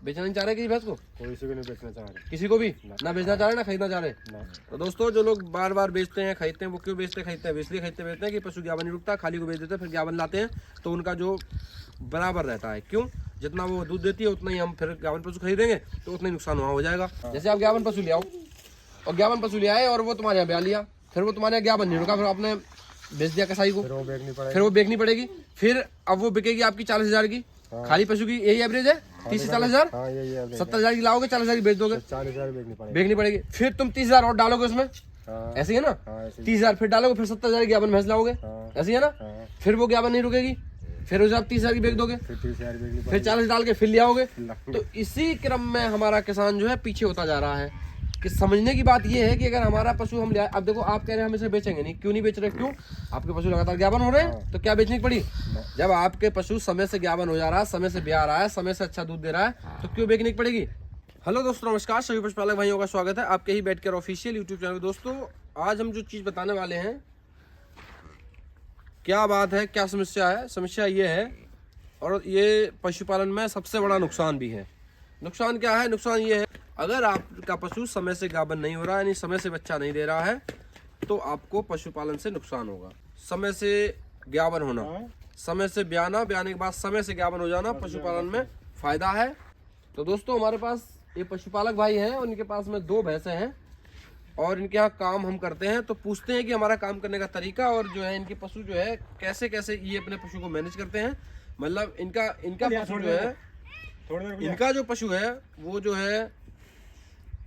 बेचना नहीं चाह रहे किसी भैंस को? कोई से भी नहीं बेचना चाह रहे, किसी को भी ना बेचना चाह रहे ना खरीदना चाह रहे। ना। तो दोस्तों जो लोग बार बार बेचते हैं खरीदते हैं वो क्यों बेचते खरीदते हैं? इसलिए खरीदते बेचते हैं कि पशु ज्ञापन नहीं रुकता, खाली को बेच देते हैं, फिर ज्ञापन लाते हैं तो उनका जो बराबर रहता है। क्यों? जितना वो दूध देती है उतना ही हम फिर ज्ञापन पशु खरीदेंगे तो उतना ही नुकसान वहाँ हो जाएगा। जैसे आप ज्ञापन पशु ले आओ और ज्ञापन पशु ले आए और वो तुम्हारे यहाँ ब्याह लिया, फिर वो तुम्हारे यहाँ ज्ञापन नहीं रुका, फिर आपने बेच दिया कसाई को, फिर वो बेचनी पड़ेगी। फिर अब वो बिकेगी आपकी 40,000 की। खाली पशु की यही एवरेज है 30 से 40,000। 70,000 की लाओगे 40,000 की बेच दोगे, 40,000 बेचनी पड़ेगी। फिर तुम 30,000 और डालोगे उसमें, ऐसे ही है ना? 30,000 फिर डालोगे, फिर 70,000 की ज्ञापन भैंस लाओगे, ऐसे ही है ना? फिर वो ज्ञापन नहीं रुकेगी, फिर उसे आप 30,000 की बेच दोगे, फिर 40 डाल के फिर ले आओगे। तो इसी क्रम में हमारा किसान जो है पीछे होता जा रहा है। कि समझने की बात ये है कि अगर हमारा पशु हम ले आए, अब देखो आप कह रहे हैं हम इसे बेचेंगे नहीं, क्यों नहीं बेच रहे? क्यों? आपके पशु लगातार ज्ञापन हो रहे हैं तो क्या बेचने की पड़ी? जब आपके पशु समय से ज्ञापन हो जा रहा है, समय से ब्याह रहा है, समय से अच्छा दूध दे रहा है तो क्यों बेचने की पड़ेगी? हेलो दोस्तों, नमस्कार, सभी पशुपालक भाइयों का स्वागत है आपके ही बैठ कर ऑफिशियल यूट्यूब चैनल। दोस्तों आज हम जो चीज बताने वाले हैं, क्या बात है, क्या समस्या है? समस्या ये है, और ये पशुपालन में सबसे बड़ा नुकसान भी है। नुकसान क्या है? नुकसान ये है, अगर आपका पशु समय से गाभन नहीं हो रहा है, यानी समय से बच्चा नहीं दे रहा है, तो आपको पशुपालन से नुकसान होगा। समय से ज्ञापन होना, समय से ब्याना, ब्याने के बाद समय से ज्ञापन हो जाना पशुपालन में फायदा है। तो दोस्तों हमारे पास ये पशुपालक भाई हैं, उनके पास में 2 भैंसें हैं और इनके यहाँ काम हम करते हैं, तो पूछते हैं कि हमारा काम करने का तरीका और जो है इनके पशु जो है कैसे कैसे ये अपने पशु को मैनेज करते हैं। मतलब इनका पशु जो है, इनका जो पशु है वो जो है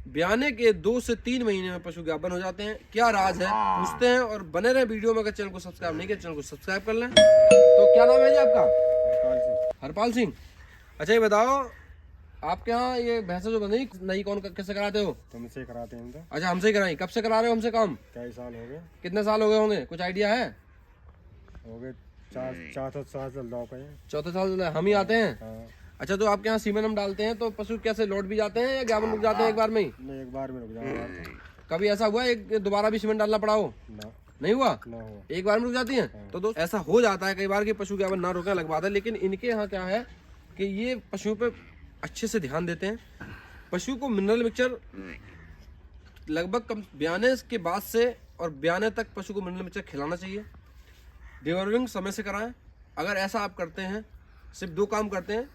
ब्याने के 2 से 3 महीने में पशु ज्ञापन हो जाते हैं। क्या राज है पूछते हैं, और बने रहे वीडियो में। अगर चैनल को सब्सक्राइब नहीं किया चैनल को सब्सक्राइब कर लें। तो क्या नाम है जी आपका? हरपाल सिंह। अच्छा ये बताओ, आपके यहाँ ये भैंसा जो बनी नई कौन कैसे कराते हो? तुमसे कराते हैं। अच्छा हमसे ही कराई। कब से करा रहे हो हमसे काम? कई साल हो गए। कितने साल हो गए होंगे, कुछ आइडिया है? हो गए 4 साल चौथे साल हम ही आते हैं। अच्छा तो आपके यहाँ सीमेंट हम डालते हैं तो पशु कैसे लौट भी जाते हैं या ज्ञापन रुक जाते हैं एक बार में ही? नहीं, एक बार में रुक जाते। कभी ऐसा हुआ एक दोबारा भी सीमेंट डालना पड़ा हो? नहीं हुआ, एक बार में रुक जाती हैं। तो दोस्त ऐसा हो जाता है कई बार कि पशु ज्ञापन ना रुकने लग पाता है। लेकिन इनके यहाँ क्या है कि ये पशुओं पे अच्छे से ध्यान देते हैं। पशु को मिनरल मिक्सचर लगभग ब्याने के बाद से और ब्याने तक पशु को मिनरल मिक्सचर खिलाना चाहिए। डिवर्मिंग समय से कराएं। अगर ऐसा आप करते हैं, सिर्फ 2 काम करते हैं,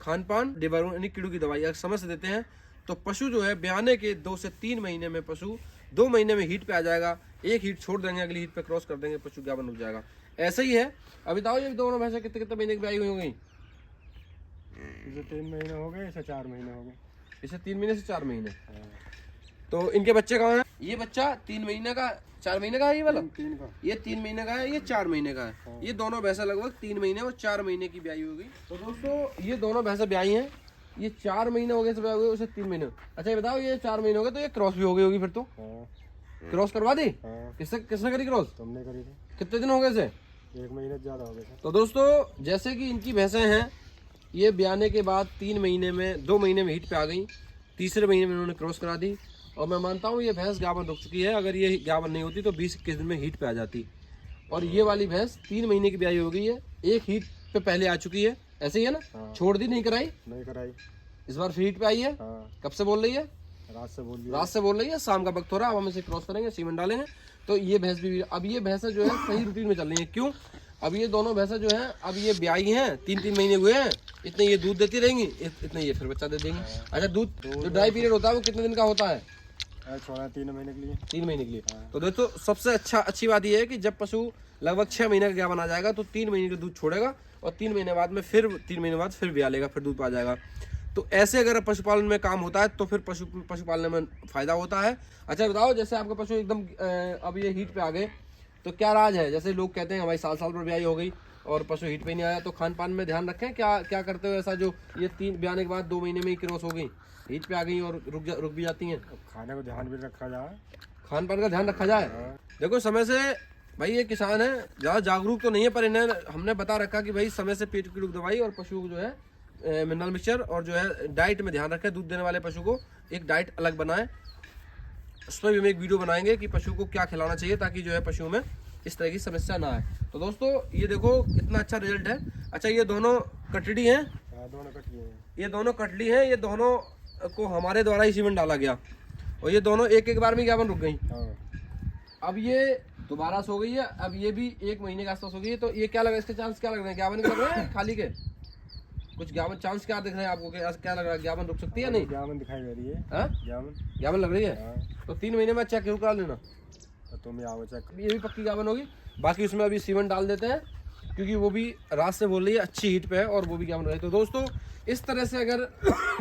खान पान, डिवर्मिंग यानी कीड़ों की दवाई अगर समय से देते हैं, तो पशु जो है ब्याने के 2 से 3 महीने में पशु 2 महीने में हीट पे आ जाएगा। एक हीट छोड़ देंगे, अगली हीट पे क्रॉस कर देंगे, पशु ज्ञापन रुक जाएगा। ऐसा ही है। अभी बताओ ये दोनों भैंसें कितने कितने महीने की ब्याई हुई होंगी? इसे 3 महीने हो गए, इसे 4 महीने हो गए। इसे 3 महीने से 4 महीने। तो इनके बच्चे कहाँ हैं? ये बच्चा 3 महीने का 4 महीने का है, ये वाला 3 का। ये 3 महीने का है, ये 4 महीने का है। ये दोनों भैंसा लगभग 3 महीने और 4 महीने की ब्याई होगी। तो दोस्तों ये दोनों भैंसा ब्याई हैं। ये 4 महीने हो गए से ब्याई हुए, उसे 3 महीने। अच्छा ये बताओ, ये 4 महीने हो गए तो ये क्रॉस भी हो गई होगी फिर तो? क्रॉस करवा दी? किसने करी क्रॉस? तुमने करी थी। कितने दिन हो गए से? 1 महीने ज्यादा हो गए। तो दोस्तों जैसे कि इनकी भैंसें हैं, ये ब्याने के बाद 3 महीने में 2 महीने में हीट पे आ गई, तीसरे महीने में इन्होंने क्रॉस करा दी। और मैं मानता हूँ ये भैंस ज्ञापन रुक चुकी है। अगर ये ज्ञापन नहीं होती तो 20-21 दिन में हीट पे आ जाती। और ये वाली भैंस 3 महीने की ब्याई हो गई है, एक हीट पे पहले आ चुकी है, ऐसे ही है ना? छोड़ दी, नहीं कराई? नहीं कराई। इस बार फिर हीट पे आई है। कब से बोल रही है? रात से बोल रही है। शाम का वक्त हो रहा है, अब हम इसे क्रॉस करेंगे, सीमेंट डालेंगे। तो ये भैंस भी, अब ये भैंसा जो है सही रूटीन में चल रही है। क्यों? अब ये दोनों भैंसा जो है, अब ये ब्याई हैं, 3-3 महीने हुए हैं, इतने ये दूध देती रहेंगी, इतने ये फिर बच्चा दे देंगी। अच्छा दूध जो ड्राई पीरियड होता है वो कितने दिन का होता है? 3 महीने के लिए। 3 महीने के लिए। तो दोस्तों सबसे अच्छी बात यह है कि जब पशु लगभग 6 महीने का ज्ञापन आ जाएगा तो 3 महीने का दूध छोड़ेगा और 3 महीने बाद में फिर 3 महीने बाद फिर ब्याह लेगा, फिर दूध पा जाएगा। तो ऐसे अगर पशुपालन में काम होता है तो फिर पशुपालन में फायदा होता है। अच्छा बताओ, जैसे आपका पशु एकदम अब ये हीट पे आ गए तो क्या राज है? जैसे लोग कहते हैं हमारी साल पर ब्याई हो गई और पशु हीट पे नहीं आया, तो खान पान में ध्यान रखें। क्या करते हो ऐसा जो ये 3 ब्याने के बाद 2 महीने में ही क्रॉस हो गई, हीट पे आ गई और रुक भी जाती हैं? खाने को ध्यान भी रखा जाए, खान पान का ध्यान रखा जाए। देखो समय से भाई, ये किसान है ज़्यादा जागरूक तो नहीं है, पर इन्हें हमने बता रखा कि भाई समय से पेट की दवाई और पशु को जो है मिनरल मिक्सचर और जो है डाइट में ध्यान रखें। दूध देने वाले पशु को एक डाइट अलग बनाएं। उस पर भी हम एक वीडियो बनाएंगे कि पशु को क्या खिलाना चाहिए ताकि जो है पशुओं में इस तरह की समस्या ना आए। तो दोस्तों ये देखो कितना अच्छा रिजल्ट है। अच्छा ये दोनों कटड़ी हैं, हाँ, दोनों कटली हैं। ये दोनों कटली हैं, ये दोनों को हमारे द्वारा ही सीमेंट डाला गया और ये दोनों एक एक बार में गाभन रुक गई। हाँ। अब ये दोबारा सो गई है, अब ये भी 1 महीने के आसपास हो गई है। तो ये क्या लग रहा है, इसके चांस क्या लग रहे हैं, गाभन के लग रहे हैं खाली के? कुछ गाभन चांस क्या दिख रहे हैं आपको, क्या लग रहा है, गाभन रुक सकती है नहीं? जामन दिखाई दे रही है। हाँ? गाभन लग रही है। हाँ। तो 3 महीने में चेक जरूर करा लेना, तो तुम आओ चेक। ये भी पक्की गाभन होगी। बाकी उसमें अभी सीमेंट डाल देते हैं क्योंकि वो भी रात से बोल रही है अच्छी हीट पे है और वो भी गाभन रहे। तो दोस्तों इस तरह से अगर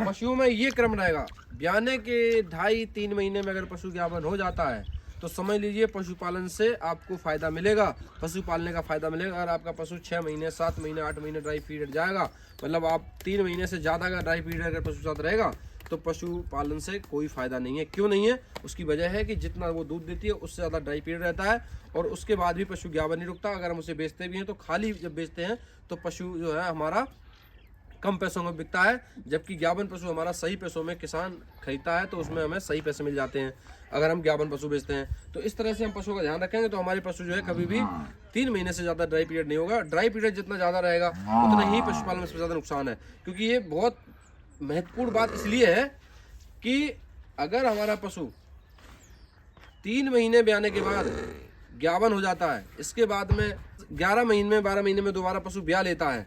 पशुओं में ये क्रम रहेगा, ब्याने के 2.5-3 महीने में अगर पशु गाभन हो जाता है तो समझ लीजिए पशुपालन से आपको फायदा मिलेगा, पशु पालने का फायदा मिलेगा। अगर आपका पशु 6 महीने 7 महीने 8 महीने ड्राई पीरियड जाएगा, मतलब आप 3 महीने से ज़्यादा का ड्राई पीरियड अगर पशु साथ रहेगा तो पशुपालन से कोई फायदा नहीं है। क्यों नहीं है? उसकी वजह है कि जितना वो दूध देती है उससे ज़्यादा ड्राई पीरियड रहता है और उसके बाद भी पशु गाभन नहीं रुकता। अगर हम उसे बेचते भी हैं तो खाली जब बेचते हैं तो पशु जो है हमारा कम पैसों में बिकता है, जबकि गाभन पशु हमारा सही पैसों में किसान खरीदता है तो उसमें हमें सही पैसे मिल जाते हैं अगर हम गाभन पशु बेचते हैं। तो इस तरह से हम पशुओं का ध्यान रखेंगे तो हमारे पशु जो है कभी भी 3 महीने से ज़्यादा ड्राई पीरियड नहीं होगा। ड्राई पीरियड जितना ज़्यादा रहेगा उतना ही पशुपालन में सबसे ज़्यादा नुकसान है, क्योंकि ये बहुत महत्वपूर्ण बात इसलिए है कि अगर हमारा पशु 3 महीने ब्याने के बाद गाभन हो जाता है, इसके बाद में 11 महीने में 12 महीने में दोबारा पशु ब्याह लेता है,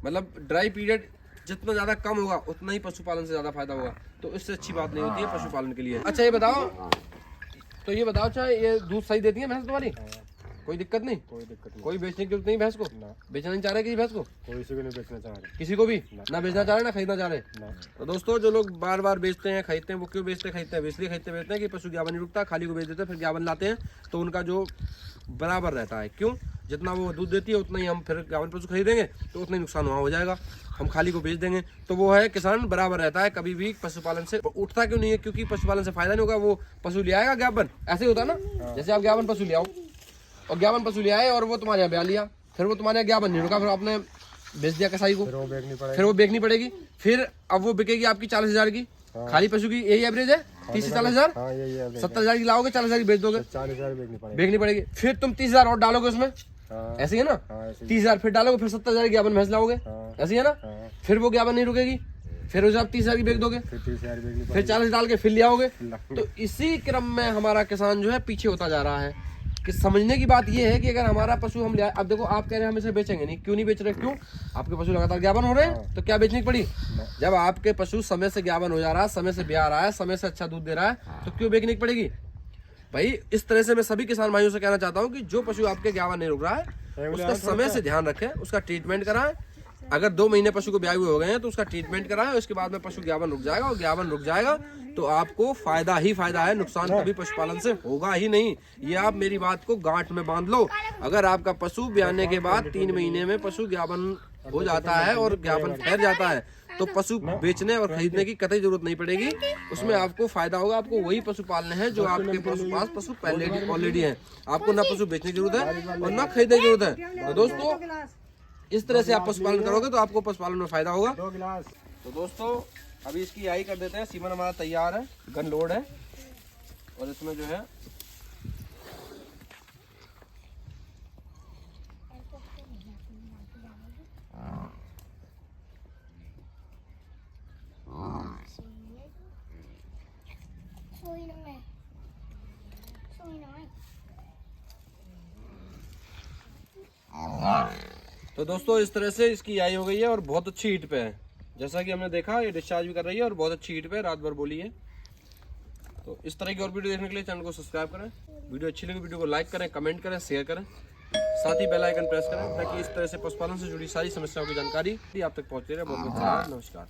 मतलब ड्राई पीरियड जितना ज़्यादा कम होगा उतना ही पशुपालन से ज़्यादा फायदा होगा। तो इससे अच्छी बात नहीं होती है पशुपालन के लिए। अच्छा ये बताओ, तो ये बताओ चाहे ये दूध सही देती है भैंस तुम्हारी? कोई दिक्कत नहीं? कोई दिक्कत नहीं। कोई बेचने की जरूरत नहीं भैंस को? बेचना नहीं चाह रहे किसी भैंस को? कोई किसी को नहीं बेचना चाह रहे। किसी को भी ना बेचना चाह रहे ना खरीदना चाह रहे। ना। तो दोस्तों जो लोग बार बार बेचते हैं खरीदते हैं, वो क्यों बेचते खरीदते हैं? इसलिए खरीदते बेचते हैं कि पशु गाभन नहीं रुकता, खाली को बेच देते हैं, फिर गाभन लाते हैं तो उनका जो बराबर रहता है। क्यों? जितना वो दूध देती है उतना ही हम फिर गाभन पशु खरीदेंगे तो उतना ही नुकसान वहाँ हो जाएगा, हम खाली को बेच देंगे। तो वो है किसान बराबर रहता है, कभी भी पशुपालन से उठता क्यों नहीं है? क्योंकि पशुपालन से फायदा नहीं होगा। वो पशु ले आएगा गाभन, ऐसे ही होता ना, जैसे आप गाभन पशु ले आओ और गाभन पशु ले आए और वो तुम्हारे यहाँ ब्याह लिया, फिर वो तुम्हारे यहाँ गाभन नहीं रुका, फिर आपने बेच दिया कसाई को, फिर वो बेचनी पड़ेगी। फिर अब वो बिकेगी आपकी 40,000 की। खाली पशु की यही एवरेज है 30 से 40,000। 70,000 की लाओगे 40,000 की बेच दोगे, 40,000 बेचनी पड़ेगी। फिर तुम 30,000 और डालोगे उसमें, ऐसे ही है ना? 30,000 फिर डालोगे, फिर 70,000 की गाभन भैंस लाओगे, ऐसे ही है ना? फिर वो गाभन नहीं रुकेगी, फिर उसे आप 30,000 की बेच दोगे, फिर 40 डाल के फिर ले आओगे। तो इसी क्रम में हमारा किसान जो है पीछे होता जा रहा है। कि समझने की बात ये है कि अगर हमारा पशु हम ले, अब देखो आप कह रहे हैं हम इसे बेचेंगे नहीं, क्यों नहीं बेच रहे? क्यों? आपके पशु लगातार गाभन हो रहे हैं तो क्या बेचने की पड़ी? जब आपके पशु समय से गाभन हो जा रहा है, समय से ब्याह रहा है, समय से अच्छा दूध दे रहा है तो क्यों बेचने की पड़ेगी भाई? इस तरह से मैं सभी किसान भाइयों से कहना चाहता हूँ कि जो पशु आपके गाभन नहीं रुक रहा है उसका समय से ध्यान रखें, उसका ट्रीटमेंट कराएं। अगर 2 महीने पशु को ब्याह हुए हो गए हैं तो उसका ट्रीटमेंट कराएं, उसके बाद में पशु गाभन रुक जाएगा और गाभन रुक जाएगा तो आपको फायदा ही फायदा है, नुकसान कभी पशुपालन से होगा ही नहीं। ये आप मेरी बात को गांठ में बांध लो। अगर आपका पशु ब्याने के बाद 3 महीने में पशु गाभन हो जाता है और गाभन ठहर जाता है तो पशु बेचने और खरीदने की कतई जरूरत नहीं पड़ेगी, उसमें आपको फायदा होगा। आपको वही पशु पालने हैं जो आपके पास पशु पहले ऑलरेडी हैं, आपको ना पशु बेचने की जरूरत है और ना खरीदने की जरूरत है। तो दोस्तों इस तरह से आप पशुपालन करोगे तो आपको पशुपालन में फायदा होगा। तो दोस्तों अभी इसकी आई कर देते हैं। सीमन हमारा तैयार है, गन लोड है और इसमें जो है तो दोस्तों इस तरह से इसकी आई हो गई है और बहुत अच्छी हीट पे है। जैसा कि हमने देखा ये डिस्चार्ज भी कर रही है और बहुत अच्छी हीट पे रात भर बोली है। तो इस तरह की और वीडियो देखने के लिए चैनल को सब्सक्राइब करें, वीडियो अच्छी लगी वीडियो को लाइक करें, कमेंट करें, शेयर करें, साथ ही बेल आइकन प्रेस करें ताकि इस तरह से पशुपालन से जुड़ी सारी समस्याओं की जानकारी आप तक पहुंचती रहे। बहुत बहुत धन्यवाद, नमस्कार।